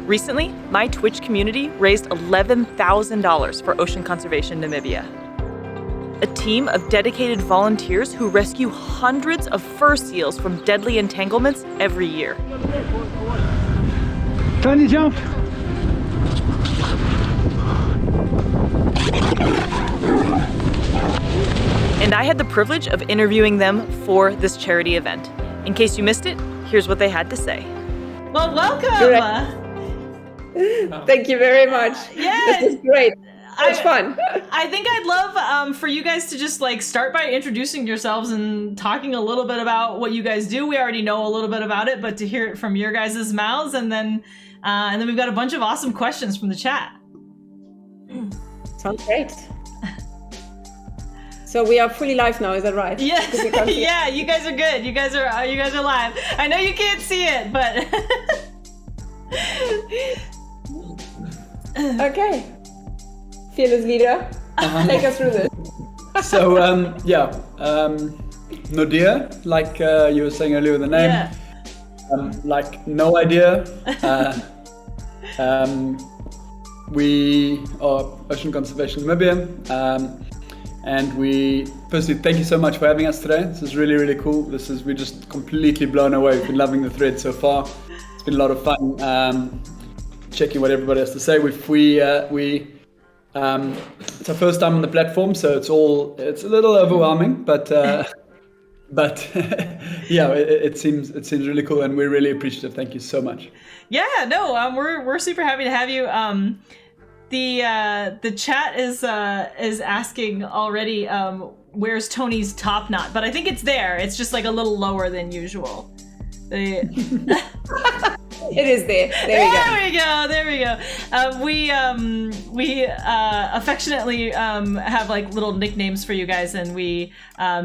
Recently, my Twitch community raised $11,000 for Ocean Conservation Namibia. A team of dedicated volunteers who rescue hundreds of fur seals from deadly entanglements every year. Tony, jump! And I had the privilege of interviewing them for this charity event. In case you missed it, here's what they had to say. Well, welcome! Thank you very much. Yeah, this is great. It's fun. I think I'd love for you guys to just start by introducing yourselves and talking a little bit about what you guys do. We already know a little bit about it, but to hear it from your guys' mouths, and then we've got a bunch of awesome questions from the chat. Sounds great. So we are fully live now, is that right? Yeah, yeah. You guys are good. You guys are live. I know you can't see it, but okay. Fearless leader, take us through this. So Naude, like you were saying earlier with the name, like no idea. We are Ocean Conservation Namibia, and we firstly thank you so much for having us today. This is really, really cool. We're just completely blown away. We've been loving the thread so far. It's been a lot of fun checking what everybody has to say. It's our first time on the platform, so it's a little overwhelming, but yeah, it seems really cool, and we're really appreciative. Thank you so much. Yeah, no, we're super happy to have you. The chat is asking already, where's Tony's top knot? But I think it's there. It's just a little lower than usual. It is there. There we go. We affectionately have little nicknames for you guys, and we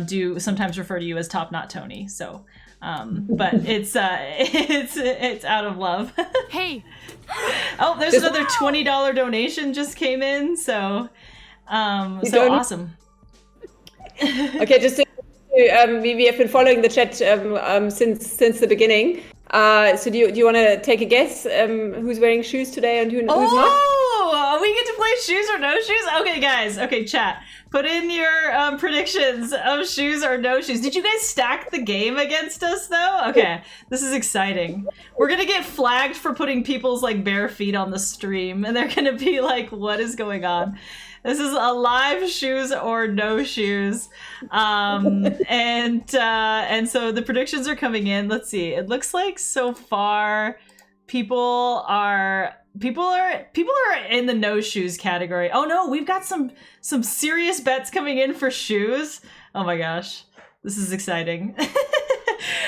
do sometimes refer to you as Top Knot Tony. So, but it's out of love. Hey. Oh, there's another $20 donation just came in. So awesome. Okay, just we have been following the chat since the beginning. So do you want to take a guess who's wearing shoes today and who's not? Oh, we get to play shoes or no shoes? Okay, guys. Okay, chat. Put in your predictions of shoes or no shoes. Did you guys stack the game against us, though? Okay, this is exciting. We're going to get flagged for putting people's bare feet on the stream, and they're going to be like, what is going on? This is a live shoes or no shoes. And so the predictions are coming in. Let's see. It looks like so far people are in the no shoes category. Oh no, we've got some serious bets coming in for shoes. Oh my gosh. This is exciting.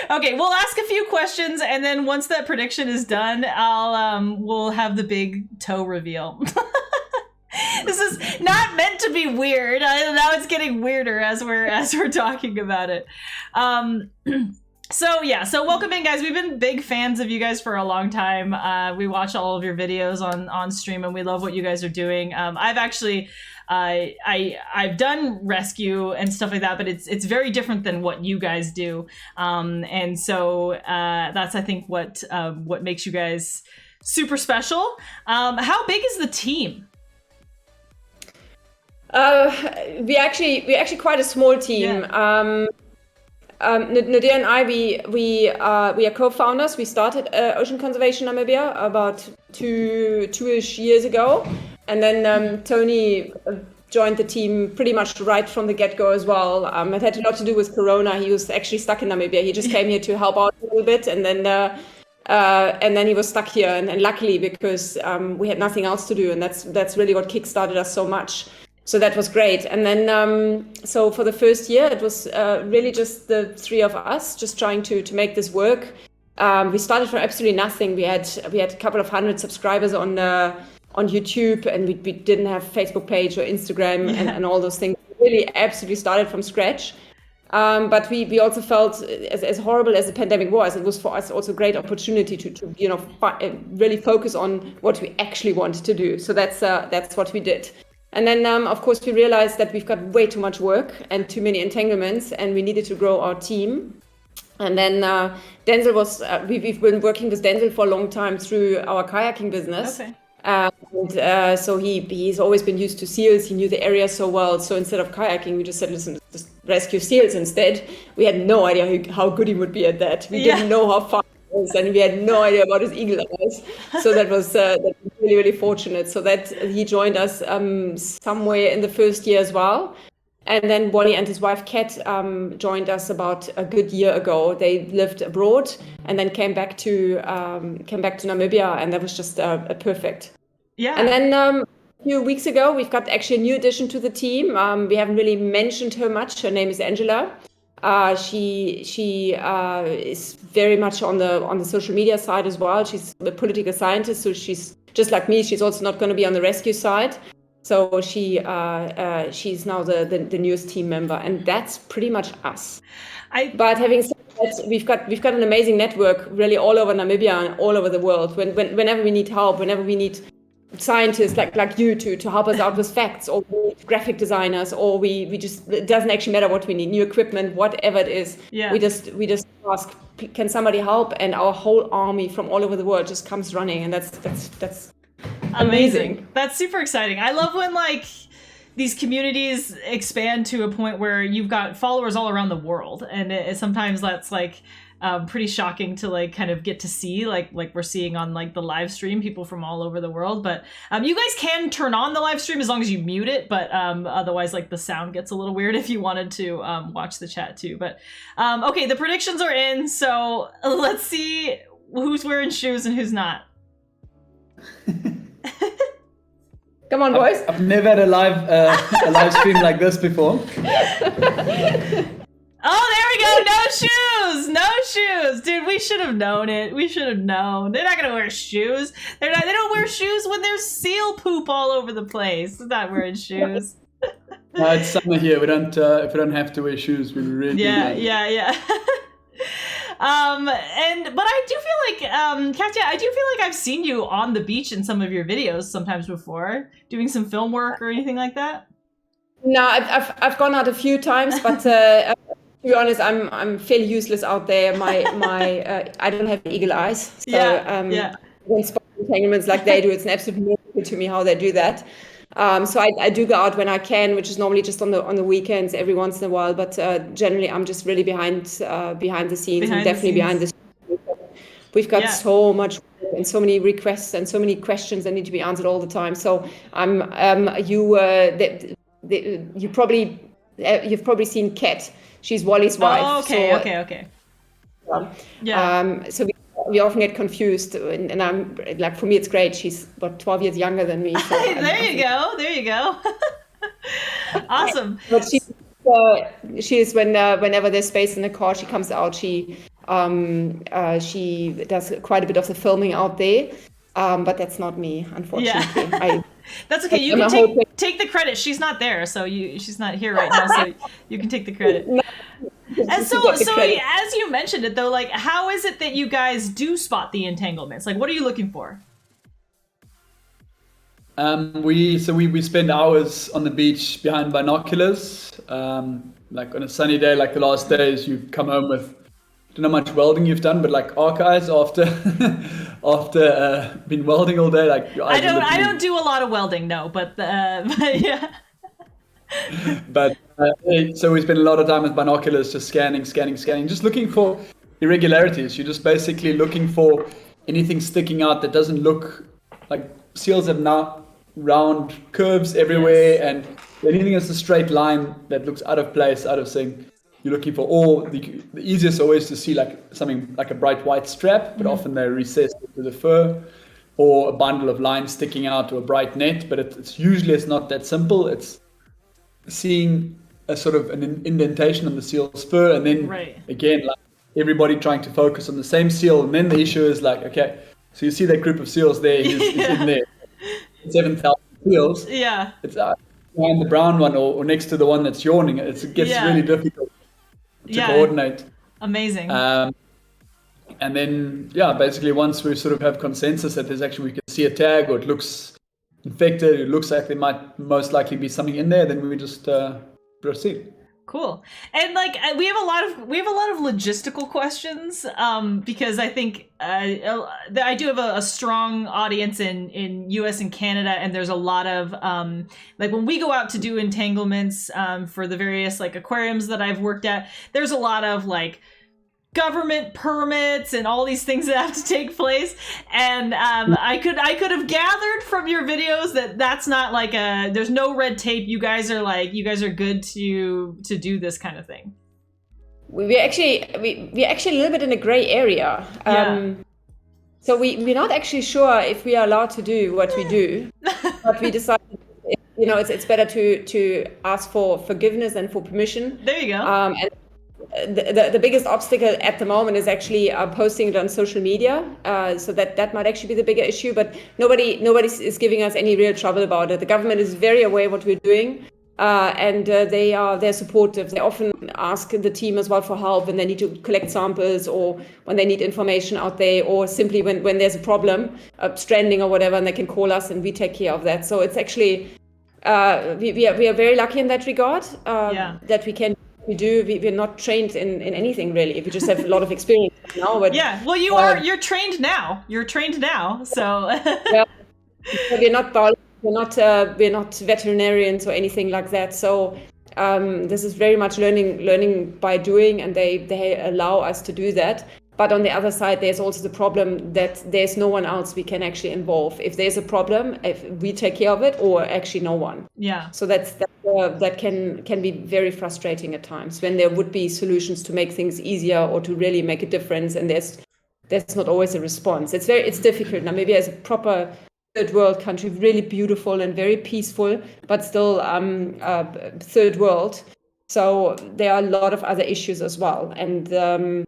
Okay, we'll ask a few questions, and then once that prediction is done, we'll have the big toe reveal. This is not meant to be weird. Now it's getting weirder as we're talking about it. So welcome in, guys. We've been big fans of you guys for a long time. We watch all of your videos on stream, and we love what you guys are doing. I've actually I've done rescue and stuff like that, but it's very different than what you guys do. And so that's, I think, what makes you guys super special. How big is the team? We're actually quite a small team. Yeah. Naude and I, we are co-founders. We started Ocean Conservation Namibia about two-ish years ago, and then Tony joined the team pretty much right from the get-go as well. It had a lot to do with Corona. He was actually stuck in Namibia. He just came here to help out a little bit, and then he was stuck here. And luckily, because we had nothing else to do, and that's really what kickstarted us so much. So that was great. And then, so for the first year, it was really just the three of us, just trying to make this work. We started from absolutely nothing. We had a couple of hundred subscribers on YouTube, and we didn't have Facebook page or Instagram and all those things. We really absolutely started from scratch. But we also felt, as horrible as the pandemic was, it was for us also a great opportunity to really focus on what we actually wanted to do. So that's what we did. And then, of course, we realized that we've got way too much work and too many entanglements, and we needed to grow our team. And then Denzel was, we've been working with Denzel for a long time through our kayaking business. Okay. And so he's always been used to seals. He knew the area so well. So instead of kayaking, we just said, listen, just rescue seals instead. We had no idea how good he would be at that. We didn't know how far he was, and we had no idea about his eagle eyes. So that was really, really fortunate. So that he joined us somewhere in the first year as well. And then Wally and his wife Kat joined us about a good year ago. They lived abroad and then came back to Namibia, and that was just perfect. Yeah. And then a few weeks ago, we've got actually a new addition to the team. We haven't really mentioned her much. Her name is Angela. She is very much on the social media side as well. She's a political scientist, so she's just like me. She's also not going to be on the rescue side. So she's now the newest team member, and that's pretty much us. But having said that, we've got an amazing network really all over Namibia and all over the world. Whenever we need help, whenever we need scientists like you to help us out with facts, or we need graphic designers, or we just, it doesn't actually matter what we need, new equipment, whatever it is. Yeah. We just ask, can somebody help? And our whole army from all over the world just comes running, and that's amazing. That's super exciting. I love when like these communities expand to a point where you've got followers all around the world, and sometimes that's like pretty shocking to like kind of get to see, like we're seeing on like the live stream, people from all over the world. But you guys can turn on the live stream as long as you mute it, but otherwise like the sound gets a little weird if you wanted to watch the chat too. But okay, the predictions are in, so let's see who's wearing shoes and who's not. Come on, boys. I've never had a live stream like this before. Oh, there we go. No shoes. No shoes. Dude, we should have known it. We should have known. They're not going to wear shoes. They don't wear shoes when there's seal poop all over the place. They're not wearing shoes. No, it's summer here. We don't if we don't have to wear shoes, we really Yeah. But I do feel like, Katja, I do feel like I've seen you on the beach in some of your videos sometimes before, doing some film work or anything like that. No, I've gone out a few times, but to be honest, I'm fairly useless out there. My I don't have eagle eyes, so I don't spot entanglements like they do. It's an absolute miracle to me how they do that. So I do go out when I can, which is normally just on the weekends every once in a while. But generally, I'm just really behind the scenes, and definitely behind the scenes. We've got so much and so many requests and so many questions that need to be answered all the time. So you've probably seen Kat. She's Wally's wife. Oh, okay. So we often get confused, and I'm like, for me it's great. She's about 12 years younger than me. So there you go. Awesome. But she is whenever there's space in the car, she comes out. She does quite a bit of the filming out there, but that's not me, unfortunately. Yeah. That's okay. You can take the credit. She's not there, so she's not here right now, so you can take the credit. And so as you mentioned it though, like, how is it that you guys do spot the entanglements? Like, what are you looking for? We spend hours on the beach behind binoculars. Like on a sunny day, like the last days, you come home with, I don't know how much welding you've done, but like arc eyes after been welding all day. Like your eyes I don't do a lot of welding, no, but yeah. But so we spend a lot of time with binoculars, just scanning, just looking for irregularities. You're just basically looking for anything sticking out that doesn't look like seals have now round curves everywhere, and anything that's a straight line that looks out of place, out of sync. You're looking for all the easiest always to see like something like a bright white strap, but often they're recessed into the fur, or a bundle of lines sticking out, or a bright net. But it's usually not that simple. It's seeing a sort of an indentation on the seal's fur, and then again, like everybody trying to focus on the same seal, and then the issue is like, okay, so you see that group of seals there, he's in there, 7,000 seals. Yeah. It's behind the brown one or next to the one that's yawning. It gets really difficult to coordinate. Amazing. And then, basically once we sort of have consensus that there's actually, we can see a tag, or it looks infected, it looks like there might most likely be something in there, then we just proceed. Cool. And like we have a lot of logistical questions because I think I do have a strong audience in US and Canada, and there's a lot of like when we go out to do entanglements for the various like aquariums that I've worked at, there's a lot of like government permits and all these things that have to take place, and I could have gathered from your videos that that's not like there's no red tape. You guys are good to do this kind of thing. We're actually a little bit in a gray area. So we're not actually sure if we are allowed to do what we do, but we decided it's better to ask for forgiveness and for permission. There you go. And the biggest obstacle at the moment is actually posting it on social media. So that might actually be the bigger issue, but nobody is giving us any real trouble about it. The government is very aware of what we're doing, and they're supportive. They often ask the team as well for help when they need to collect samples, or when they need information out there, or simply when there's a problem, stranding or whatever, and they can call us and we take care of that. So it's actually we are very lucky in that regard, that we're not trained in anything really. We just have a lot of experience now. But well, you're trained now. So yeah, we're not biologists, we're not veterinarians or anything like that. So this is very much learning by doing, and they allow us to do that. But on the other side, there's also the problem that there's no one else we can actually involve. If there's a problem, if we take care of it, or actually no one. Yeah. So that can be very frustrating at times, when there would be solutions to make things easier or to really make a difference, and there's not always a response. It's difficult. Namibia is a proper third world country, really beautiful and very peaceful, but still third world. So there are a lot of other issues as well, and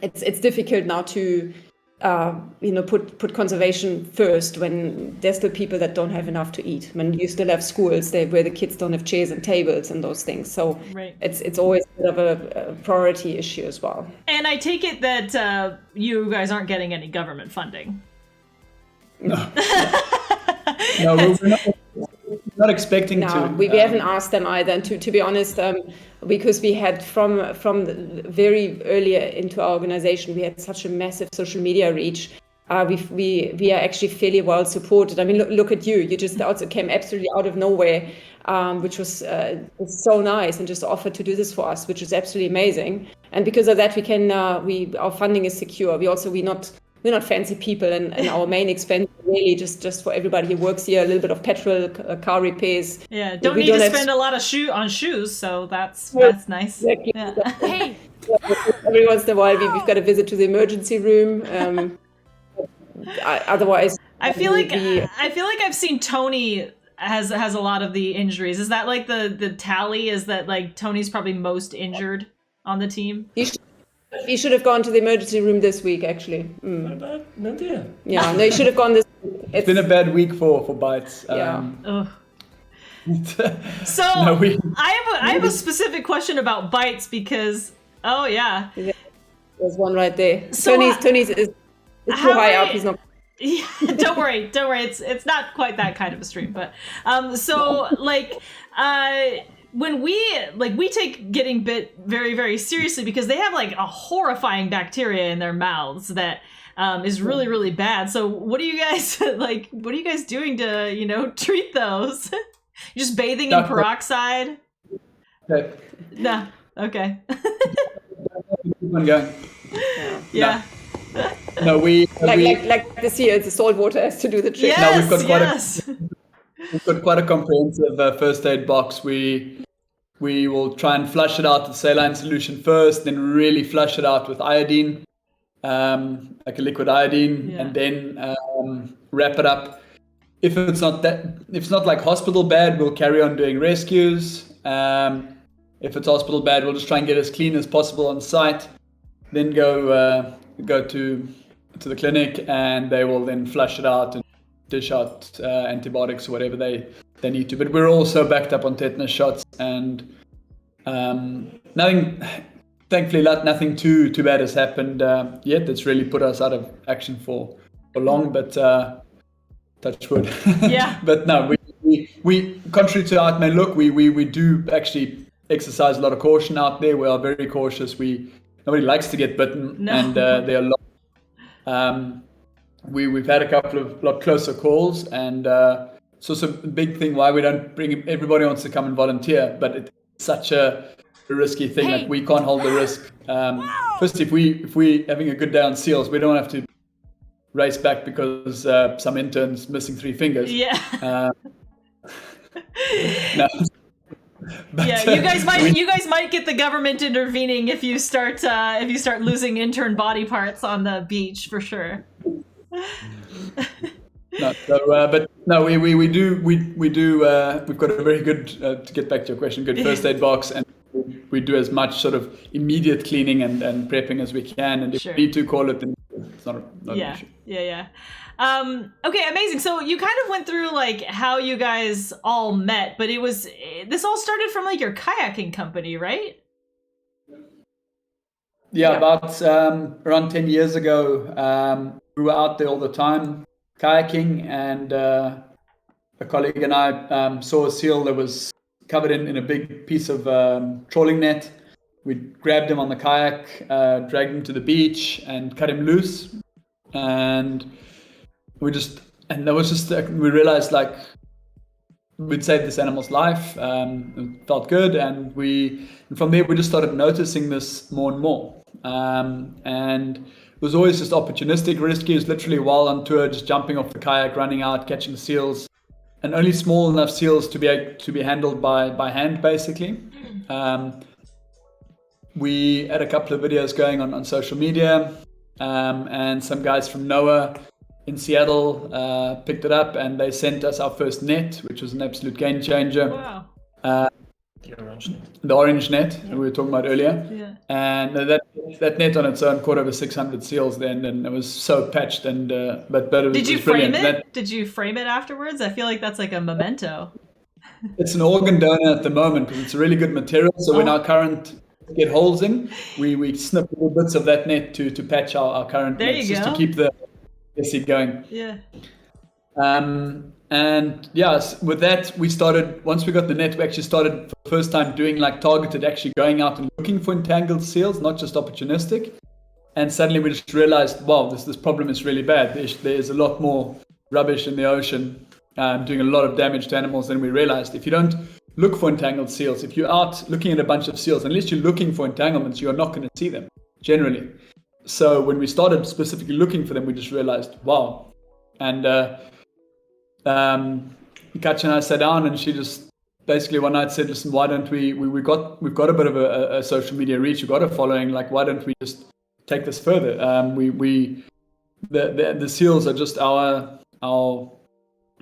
it's difficult now to put conservation first when there's still people that don't have enough to eat, when you still have schools where the kids don't have chairs and tables and those things. So right. It's always a bit of a priority issue as well. And I take it that you guys aren't getting any government funding. No, we're not expecting to. No, we haven't asked them either. And to be honest, because we had from the very earlier into our organization, we had such a massive social media reach. We are actually fairly well supported. I mean, look at you. You just also came absolutely out of nowhere, which was so nice, and just offered to do this for us, which is absolutely amazing. And because of that, we can our funding is secure. We're not fancy people, and our main expense really just for everybody who works here, a little bit of petrol, car repairs. Yeah, don't need to spend a lot of on shoes, so that's nice. Exactly. Yeah. Hey, Every once in a while, we've got a visit to the emergency room. Otherwise, I feel like I've seen Tony has a lot of the injuries. Is that like the tally? Is that like Tony's probably most injured on the team? You should have gone to the emergency room this week, actually. What about Nadia? Yeah, no, you should have gone this week. It's been a bad week for bites. Yeah. So I have a specific question about bites because there's one right there. So Tony's is too high up. He's not. Yeah, don't worry. It's not quite that kind of a stream, but when we take getting bit very, very seriously, because they have like a horrifying bacteria in their mouths that is really, really bad. So what are you guys doing to treat those? You're just bathing in peroxide? Okay. No. Okay. Keep on going. Yeah. No, we like this year, the salt water has to do the trick. Yes, we've got quite a comprehensive first aid box. We will try and flush it out with saline solution first, then really flush it out with iodine, like a liquid iodine, and then wrap it up. If it's not like hospital bad, we'll carry on doing rescues. If it's hospital bad, we'll just try and get as clean as possible on site. Then go to the clinic, and they will then flush it out and dish out antibiotics or whatever they need to. But we're also backed up on tetanus shots, and thankfully nothing too bad has happened yet that's really put us out of action for long, but touch wood. Yeah. But no, we contrary to how it may look, we do actually exercise a lot of caution out there. We are very cautious. Nobody likes to get bitten, and there are a lot. We've had a couple of lot closer calls, and it's also a big thing why we don't bring everybody wants to come and volunteer, but it's such a risky thing. Like we can't hold the risk. First, if we having a good day on seals, we don't have to race back because some intern's missing 3 fingers. Yeah. No. But, yeah, you guys might get the government intervening if you start losing intern body parts on the beach for sure. No, so, but no, we do. We've got a very good, to get back to your question, good first aid box, and we do as much sort of immediate cleaning and prepping as we can. And if we need to call it, then it's not an issue. Yeah. Okay, amazing. So you kind of went through like how you guys all met, but this all started from like your kayaking company, right? Yeah, about around 10 years ago, we were out there all the time kayaking, and a colleague and I saw a seal that was covered in a big piece of trawling net. We grabbed him on the kayak, dragged him to the beach, and cut him loose. And we realized like we'd saved this animal's life. It felt good, and from there we just started noticing this more and more. And it was always just opportunistic rescues, literally while on tour, just jumping off the kayak, running out, catching seals, and only small enough seals to be handled by hand, basically. We had a couple of videos going on social media, and some guys from NOAA in Seattle picked it up, and they sent us our first net, which was an absolute game changer. Wow. The orange net that we were talking about earlier. Yeah. And that net on its own caught over 600 seals then, and it was so patched, and but it was, Did you brilliant. frame it? Did you frame it afterwards? I feel like that's like a memento. It's an organ donor at the moment because it's a really good material. So when our current get holes in, we snip little bits of that net to patch our current nets, just to keep the seed going. Yeah. And yes, with that, once we got the net, we actually started for the first time doing like targeted, actually going out and looking for entangled seals, not just opportunistic. And suddenly we just realized, wow, this problem is really bad. There's a lot more rubbish in the ocean, doing a lot of damage to animals than we realized. If you don't look for entangled seals, if you're out looking at a bunch of seals, unless you're looking for entanglements, you're not going to see them, generally. So when we started specifically looking for them, we just realized, wow. And Katja and I sat down, and she just basically one night said, listen, why don't we've got a bit of a social media reach, we've got a following, like why don't we just take this further? The seals are just our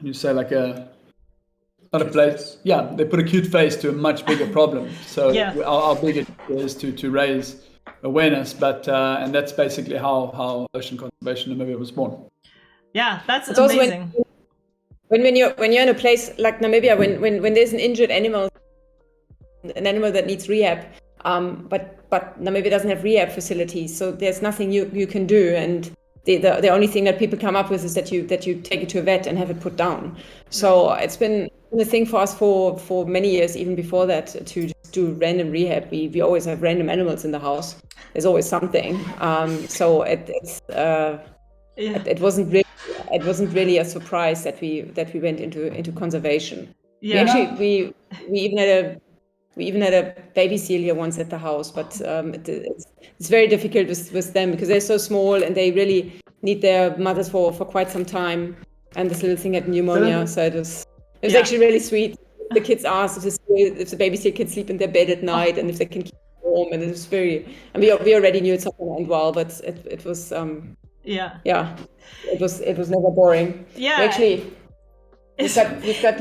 you say like not a place. Yeah, they put a cute face to a much bigger problem. So our bigger is to raise awareness, but and that's basically how Ocean Conservation Namibia was born. Yeah, that's it's amazing. Also when you're in a place like Namibia, when there's an injured animal, an animal that needs rehab, but Namibia doesn't have rehab facilities, so there's nothing you can do, and the only thing that people come up with is that you take it to a vet and have it put down. So it's been a thing for us for many years, even before that, to just do random rehab. We always have random animals in the house. There's always something. So it wasn't really a surprise that we went into conservation. Yeah. We even had a baby seal here once at the house, but it's very difficult with them because they're so small and they really need their mothers for quite some time. And this little thing had pneumonia, so it was actually really sweet. The kids asked if the baby seal can sleep in their bed at night and if they can keep warm, and it was very. And we already knew it's not going to end well, but it was. It was never boring. Yeah. Actually. We've got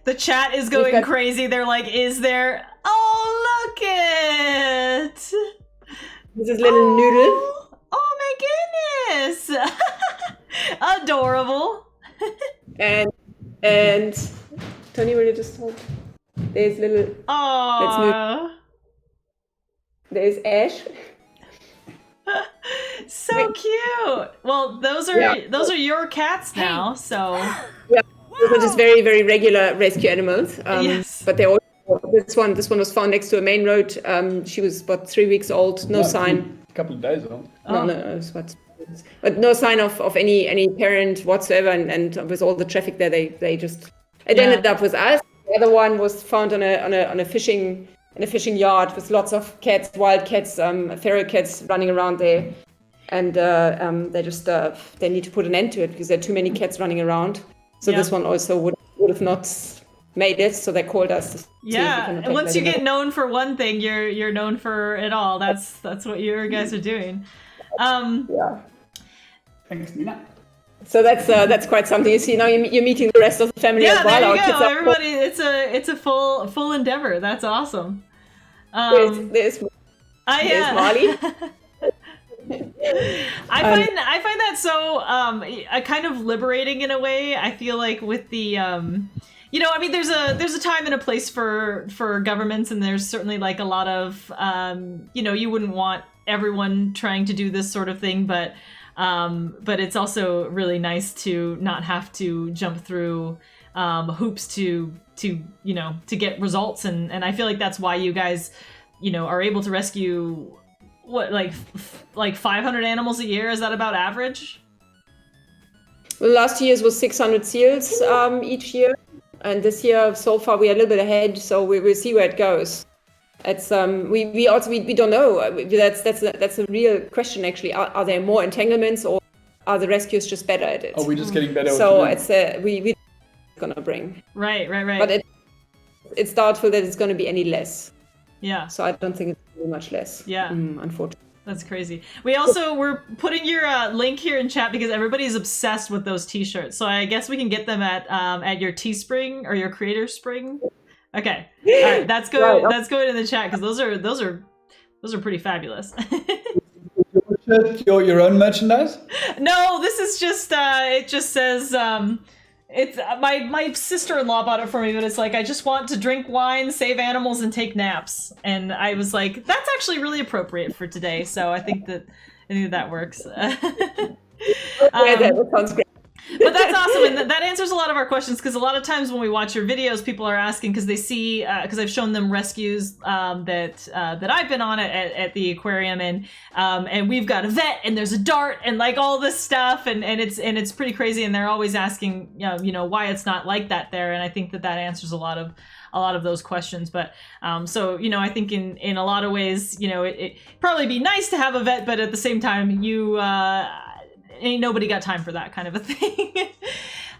the chat is going crazy. They're like, is there? Oh, look it! This is little Noodle. Oh my goodness! Adorable. and Tony, will you just hold? There's little. Oh. There's Ash. So cute. Well, those are your cats now. So those are just very, very regular rescue animals. Yes. But they're This one was found next to a main road. She was about 3 weeks old. No sign. A couple of days old. No, it's what. But no sign of any parent whatsoever. And with all the traffic there, they just it ended up with us. The other one was found on a fishing yard with lots of cats, wild cats, feral cats running around there. And they need to put an end to it because there are too many cats running around. So this one also would have not made it. So they called us. And once you get known for one thing, you're known for it all. That's what you guys are doing. Thanks, Nina. So that's quite something. You see, now you're meeting the rest of the family as well. There you go. Everybody, it's a full endeavor. That's awesome. There's Molly. I find that so kind of liberating in a way. I feel like with the there's a time and a place for governments, and there's certainly like a lot of you wouldn't want everyone trying to do this sort of thing, but it's also really nice to not have to jump through hoops to get results, and I feel like that's why you guys are able to rescue like 500 animals a year. Is that about average? Well, last year's was 600 seals each year, and this year so far we are a little bit ahead, so we will see where it goes. It's we don't know. That's a real question actually. Are there more entanglements, or are the rescues just better at it? Are we just getting better? So it's we gonna bring right. But it's doubtful that it's going to be any less. Yeah. So I don't think it's going to be much less. Yeah. Unfortunately. That's crazy. We're putting your link here in chat because everybody is obsessed with those T-shirts. So I guess we can get them at your Teespring or your Creator Spring. Okay. All right. That's good. That's going in the chat because those are pretty fabulous. Your own merchandise? No, this is just it just says it's my sister-in-law bought it for me, but it's like, I just want to drink wine, save animals, and take naps. And I was like, that's actually really appropriate for today. So I think that works. That sounds great. But that's awesome, and that answers a lot of our questions, because a lot of times when we watch your videos, people are asking because they see because I've shown them rescues that I've been on at the aquarium, and we've got a vet and there's a dart and like all this stuff, and it's pretty crazy, and they're always asking why it's not like that there, and I think that answers a lot of those questions. But so I think in a lot of ways it probably be nice to have a vet, but at the same time ain't nobody got time for that kind of a thing.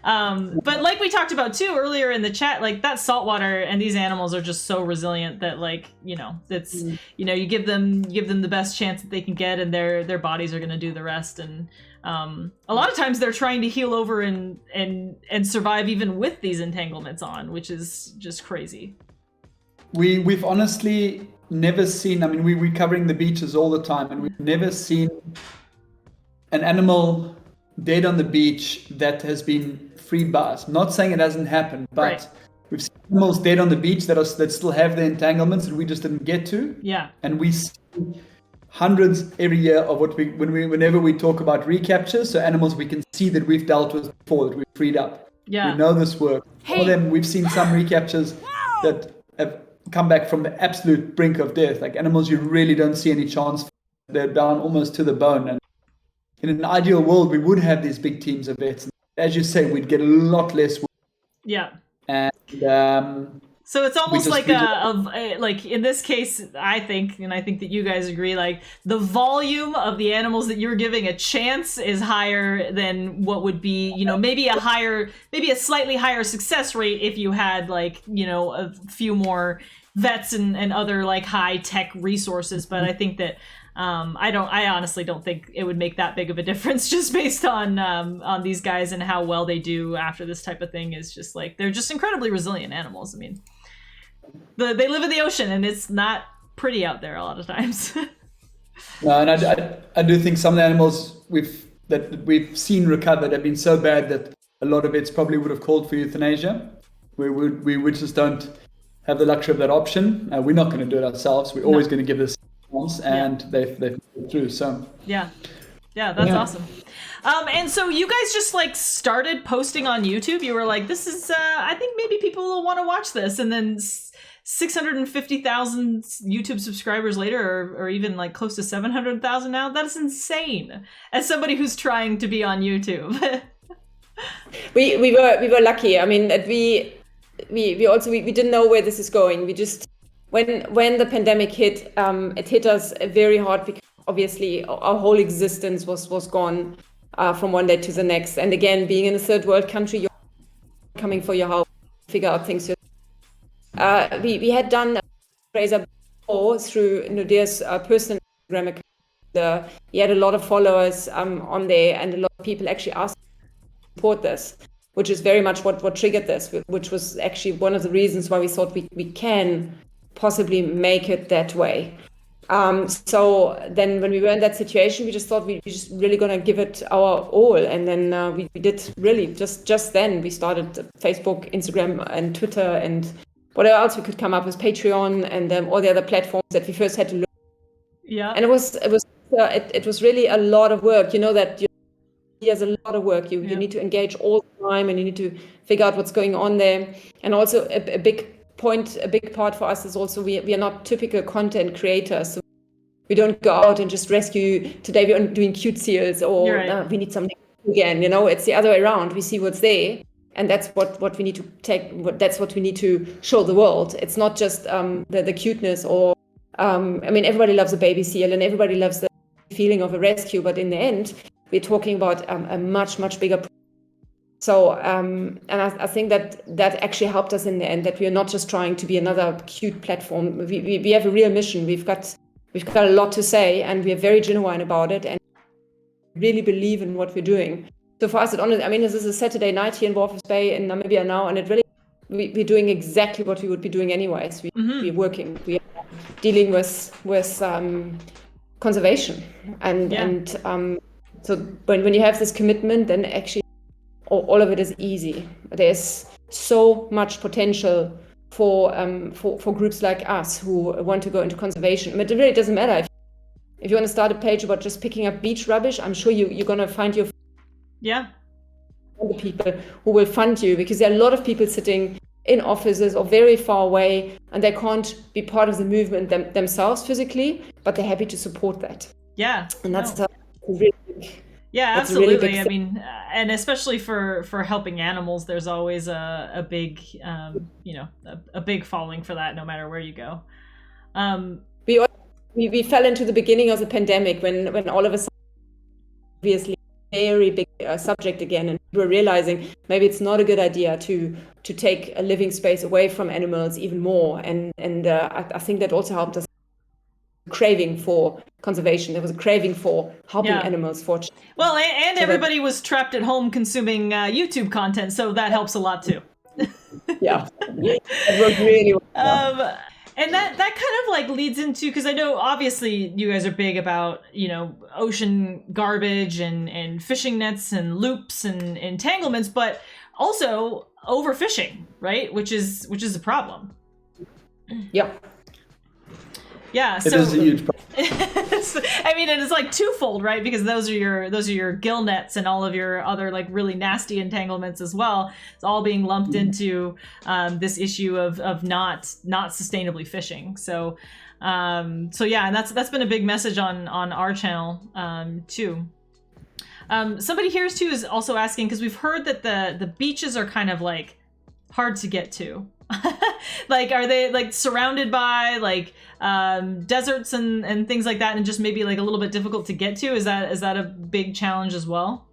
But like we talked about too earlier in the chat, like that saltwater and these animals are just so resilient that it's you give them the best chance that they can get, and their bodies are going to do the rest. And a lot of times they're trying to heal over and survive even with these entanglements on, which is just crazy. We've honestly never seen, we're covering the beaches all the time, and we've never seen an animal dead on the beach that has been freed by us. Not saying it hasn't happened, but we've seen animals dead on the beach that still have the entanglements that we just didn't get to. Yeah. And we see hundreds every year of whenever we talk about recapture, so animals we can see that we've dealt with before, that we've freed up. Yeah. We know this works. For them, we've seen some recaptures that have come back from the absolute brink of death, like animals you really don't see any chance for. They're down almost to the bone, and in an ideal world, we would have these big teams of vets. As you say, we'd get a lot less work. Yeah. And so it's almost like like in this case, I think that you guys agree, like the volume of the animals that you're giving a chance is higher than what would be, maybe a slightly higher success rate if you had a few more vets and other like high tech resources. But I think that I honestly don't think it would make that big of a difference, just based on these guys and how well they do after this type of thing. Is just like, they're just incredibly resilient animals. They live in the ocean, and it's not pretty out there a lot of times. No, and I do think some of the animals we've seen recovered have been so bad that a lot of vets probably would have called for euthanasia. We just don't have the luxury of that option. We're not going to do it ourselves. We're always going to give this, and they've put through. So that's awesome. And so you guys just started posting on YouTube. You were like, this is I think maybe people will want to watch this, and then 650,000 YouTube subscribers later, or even like close to 700,000 now. That's insane. As somebody who's trying to be on YouTube. we were lucky. I mean, that we didn't know where this is going. We just, when the pandemic hit, it hit us very hard because obviously our whole existence was gone from one day to the next. And again, being in a third world country, you're coming for your house, figure out things. We had done a fundraiser before through Naude's personal Instagram account. He had a lot of followers on there, and a lot of people actually asked to support this, which is very much what triggered this, which was actually one of the reasons why we thought we can possibly make it that way. So then when we were in that situation, we just thought we just really gonna give it our all. And then we did really just then we started Facebook, Instagram and Twitter and whatever else we could come up with, Patreon and all the other platforms that we first had to learn. Yeah. And it was really a lot of work. You know that there's a lot of work. You need to engage all the time and you need to figure out what's going on there. And also a big part for us is also we are not typical content creators. So we don't go out and just rescue. Today we're doing cute seals or we need something again. You know, it's the other way around. We see what's there, and that's what we need to take. That's what we need to show the world. It's not just the cuteness or I mean, everybody loves a baby seal and everybody loves the feeling of a rescue, but in the end, we're talking about a much bigger. So, and I think that actually helped us in the end, that we are not just trying to be another cute platform. We have a real mission. We've got a lot to say, and we are very genuine about it, and really believe in what we're doing. So for us, I mean, this is a Saturday night here in Walvis Bay in Namibia now, and it really we're doing exactly what we would be doing anyways. We're working. We are dealing with conservation, and so when you have this commitment, then actually. All of it is easy. There's so much potential for groups like us who want to go into conservation. But it really doesn't matter if you want to start a page about just picking up beach rubbish. I'm sure you're gonna find the people who will fund you, because there are a lot of people sitting in offices or very far away, and they can't be part of the movement themselves physically, but they're happy to support that. Yeah, and that's a really big. Yeah, absolutely. Really I mean, and especially for helping animals, there's always a big, a big following for that, no matter where you go. We fell into the beginning of the pandemic when all of a sudden, obviously, very big subject again, and we're realizing maybe it's not a good idea to take a living space away from animals even more, and I think that also helped us. Craving for conservation. There was a craving for helping animals. Well, and everybody was trapped at home consuming YouTube content, so that helps a lot too. Yeah, it worked really well. And that kind of like leads into, because I know obviously you guys are big about ocean garbage and fishing nets and loops and entanglements, but also overfishing, right? Which is a problem. Yeah. Yeah, it is a huge problem. I mean, and it's like twofold, right? Because those are your gill nets and all of your other like really nasty entanglements as well. It's all being lumped into this issue of not sustainably fishing. So yeah, and that's been a big message on our channel too. Somebody here too is also asking, because we've heard that the beaches are kind of like hard to get to. Like, are they like surrounded by like deserts and things like that, and just maybe like a little bit difficult to get to? Is that a big challenge as well?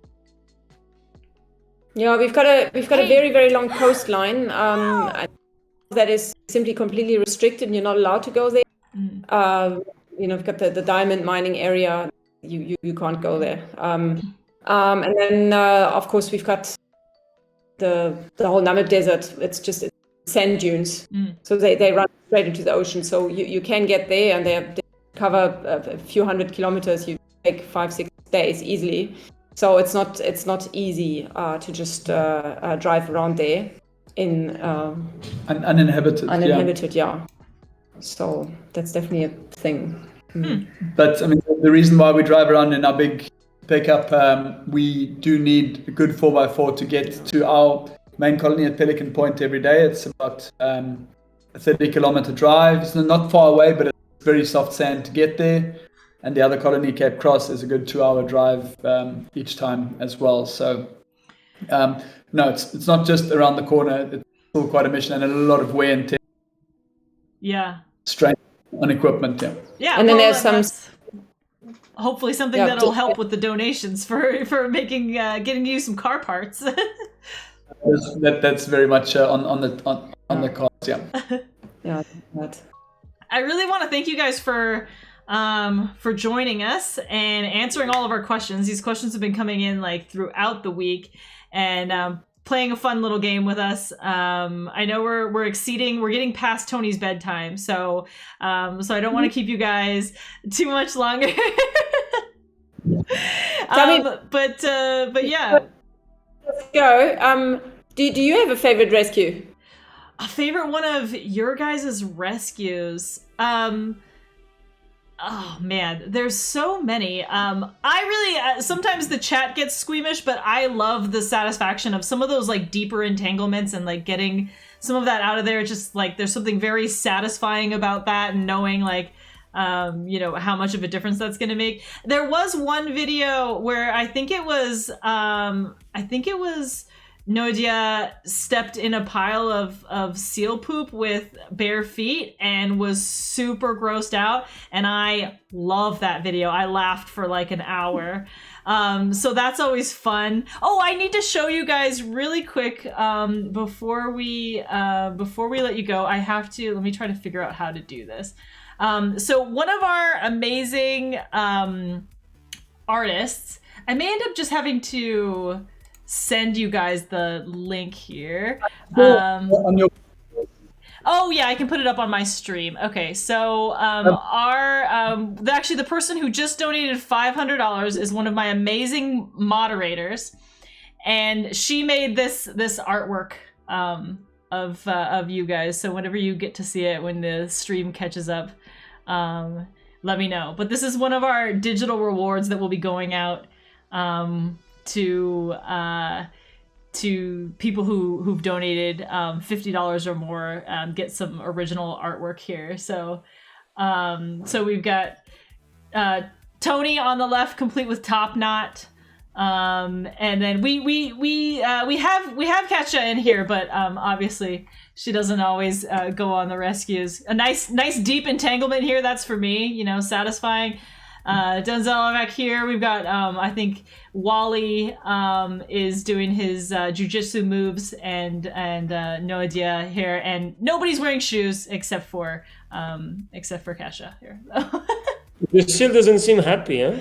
Yeah, we've got a very, very long coastline that is simply completely restricted, and you're not allowed to go there. We've got the diamond mining area. You can't go there. And then of course we've got the whole Namib Desert. It's just sand dunes, so they run straight into the ocean. So you can get there, and they cover a few hundred kilometers. You take 5-6 days easily. So it's not easy to just drive around there in uninhabited. Yeah. So that's definitely a thing. But I mean, the reason why we drive around in our big pickup, we do need a good 4x4 to get to our main colony at Pelican Point every day. It's about a 30-kilometer drive. It's not far away, but it's very soft sand to get there. And the other colony, Cape Cross, is a good 2-hour drive each time as well. So no, it's not just around the corner. It's still quite a mission and a lot of wear and tear. Yeah. Strain on equipment. Yeah. And then there's some. Hopefully something that'll help with the donations for making getting you some car parts. That's very much on the cards. Yeah. Yeah. That. I really want to thank you guys for joining us and answering all of our questions. These questions have been coming in like throughout the week, and playing a fun little game with us. I know we're getting past Tony's bedtime, so I don't want to keep you guys too much longer. But yeah. Let's go. Do you have a favorite rescue? A favorite one of your guys' rescues? Oh man, there's so many. I really sometimes the chat gets squeamish, but I love the satisfaction of some of those like deeper entanglements and like getting some of that out of there. It's just like there's something very satisfying about that, and knowing like how much of a difference that's going to make. There was one video where I think it was Naude stepped in a pile of seal poop with bare feet and was super grossed out, and I love that video. I laughed for like an hour. So that's always fun. Oh, I need to show you guys really quick before we let you go. Let me try to figure out how to do this. So one of our amazing artists, I may end up just having to send you guys the link here. Oh yeah, I can put it up on my stream. Okay, so actually the person who just donated $500 is one of my amazing moderators, and she made this artwork of you guys. So whenever you get to see it, when the stream catches up, let me know. But this is one of our digital rewards that will be going out to people who've donated $50 or more. Get some original artwork here. So we've got Tony on the left, complete with top knot. And then we have Katja in here, but obviously she doesn't always go on the rescues. A nice deep entanglement here. That's for me, satisfying. Denzel back here. We've got I think Wally is doing his jujitsu moves, and Naude here, and nobody's wearing shoes except for Katja here. You still doesn't seem happy, huh?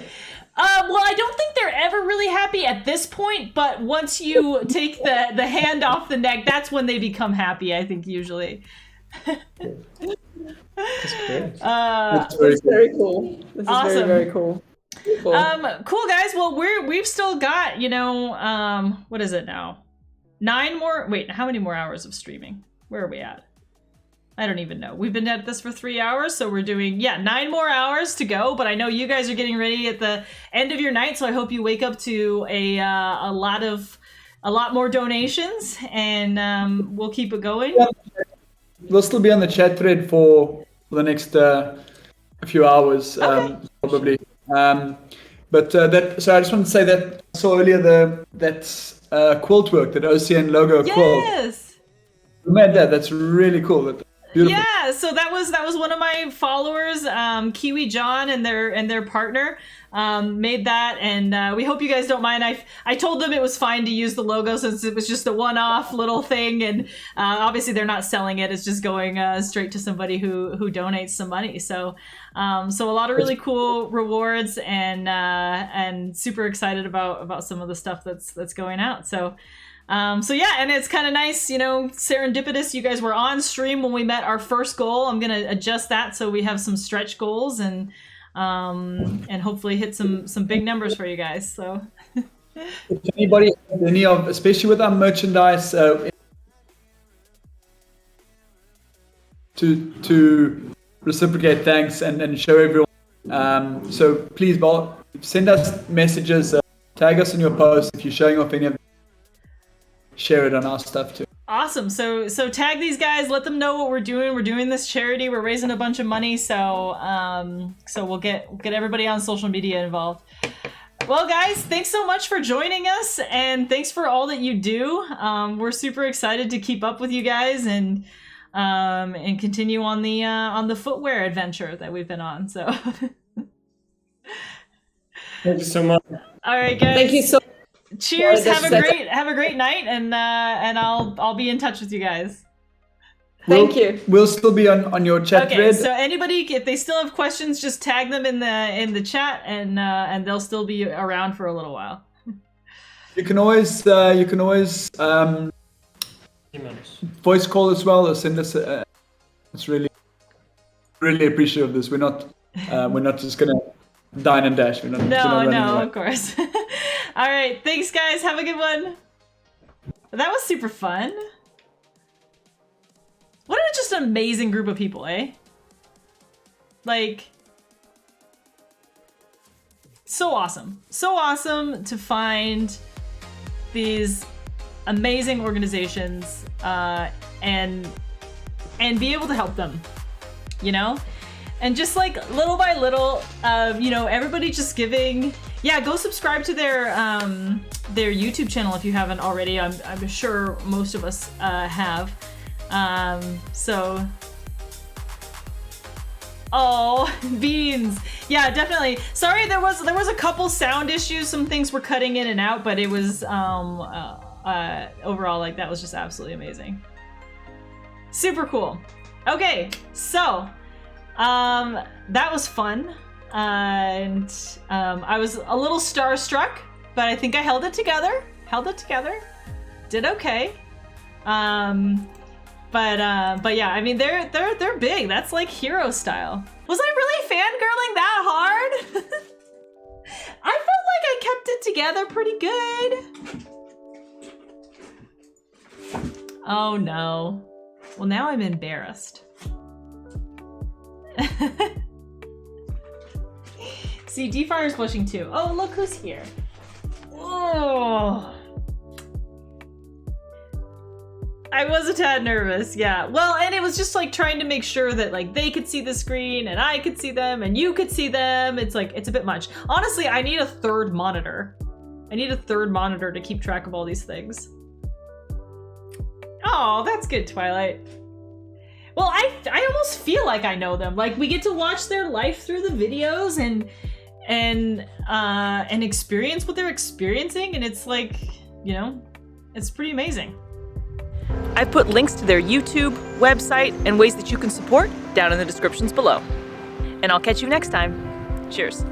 Well, I don't think they're ever really happy at this point, but once you take the hand off the neck, that's when they become happy, I think, usually. That's great. That's very cool. This is awesome. very, very cool. Cool. Cool guys. Well, we've still got, what is it now? 9 more. Wait, how many more hours of streaming? Where are we at? I don't even know. We've been at this for 3 hours, so we're doing 9 more hours to go. But I know you guys are getting ready at the end of your night, so I hope you wake up to a lot more donations, and we'll keep it going. We'll still be on the chat thread for the next few hours, probably. So I just want to say that I saw earlier that quilt work, that Ocean logo quilt. Yes. You made that. That's really cool. Beautiful. Yeah, so that was one of my followers, Kiwi John, and their partner made that, and we hope you guys don't mind. I told them it was fine to use the logo since it was just a one-off little thing, and obviously they're not selling it. It's just going straight to somebody who donates some money. So a lot of really cool rewards, and super excited about some of the stuff that's going out. So yeah, and it's kind of nice, serendipitous. You guys were on stream when we met our first goal. I'm going to adjust that so we have some stretch goals, and hopefully hit some big numbers for you guys. So if anybody, especially with our merchandise, to reciprocate thanks and show everyone. So please send us messages, tag us in your posts if you're showing off any of them. Share it on our stuff too. Awesome. So tag these guys. Let them know what we're doing. We're doing this charity. We're raising a bunch of money. So we'll get everybody on social media involved. Well, guys, thanks so much for joining us, and thanks for all that you do. We're super excited to keep up with you guys and continue on the footwear adventure that we've been on. So, Thank you so much. all right, guys. Thank you so. Cheers. Yeah, Have a great night, and I'll be in touch with you guys. Thank you. We'll still be on your chat Okay, thread. so anybody, if they still have questions, just tag them in the chat, and they'll still be around for a little while. You can always voice call as well, or send us. It's really appreciative of this. We're not just gonna dine and dash. We're not running away. Of course. All right, thanks, guys. Have a good one. That was super fun. What a just amazing group of people, eh? Like, so awesome. So awesome to find these amazing organizations and be able to help them, you know? And just like little by little, everybody just giving. Yeah, go subscribe to their YouTube channel if you haven't already. I'm sure most of us have. Oh, beans. Yeah, definitely. Sorry, there was a couple sound issues. Some things were cutting in and out, but it was overall, like, that was just absolutely amazing. Super cool. Okay, so that was fun. And I was a little starstruck, but I think I held it together. Did okay. But yeah, I mean, they're big. That's like hero style. Was I really fangirling that hard? I felt like I kept it together pretty good. Oh no. Well, now I'm embarrassed. See, D-Fire's blushing too. Oh, look who's here. Oh. I was a tad nervous, yeah. Well, and it was just like trying to make sure that like they could see the screen and I could see them and you could see them. It's like, it's a bit much. Honestly, I need a third monitor. To keep track of all these things. Oh, that's good, Twilight. Well, I almost feel like I know them. Like, we get to watch their life through the videos and experience what they're experiencing, and it's like, you know, it's pretty amazing. I've put links to their YouTube, website, and ways that you can support down in the descriptions below. And I'll catch you next time. Cheers.